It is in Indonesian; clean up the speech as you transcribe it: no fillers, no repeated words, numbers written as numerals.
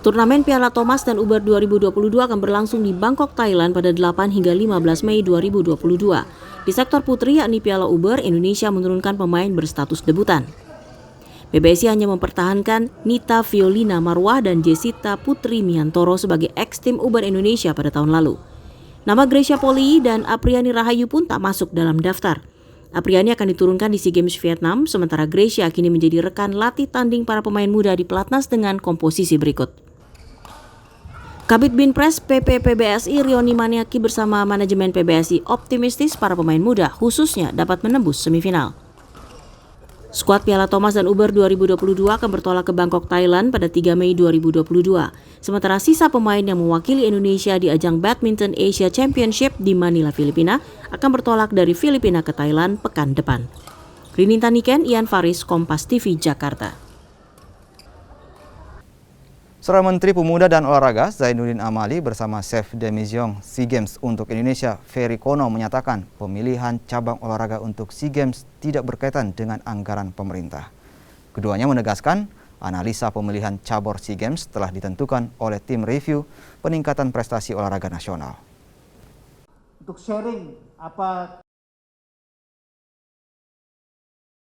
Turnamen Piala Thomas dan Uber 2022 akan berlangsung di Bangkok, Thailand pada 8 hingga 15 Mei 2022. Di sektor putri yakni Piala Uber, Indonesia menurunkan pemain berstatus debutan. PBSI hanya mempertahankan Nita Violina Marwah dan Jessita Putri Miantoro sebagai ex-tim Uber Indonesia pada tahun lalu. Nama Gracia Poli dan Apriani Rahayu pun tak masuk dalam daftar. Apriani akan diturunkan di SEA Games Vietnam, sementara Gracia kini menjadi rekan latih tanding para pemain muda di pelatnas dengan komposisi berikut. Kabid Binpres PP PBSI Rioni Maniaki bersama manajemen PBSI optimistis para pemain muda khususnya dapat menembus semifinal. Skuad Piala Thomas dan Uber 2022 akan bertolak ke Bangkok, Thailand pada 3 Mei 2022. Sementara sisa pemain yang mewakili Indonesia di ajang Badminton Asia Championship di Manila, Filipina akan bertolak dari Filipina ke Thailand pekan depan. Rininta Niken, Ian Faris, Kompas TV, Jakarta. Saudara Menteri Pemuda dan Olahraga Zainuddin Amali bersama Chef de Mission SEA Games untuk Indonesia Ferry Kono menyatakan pemilihan cabang olahraga untuk SEA Games tidak berkaitan dengan anggaran pemerintah. Keduanya menegaskan analisa pemilihan cabur SEA Games telah ditentukan oleh tim review peningkatan prestasi olahraga nasional. Untuk sharing apa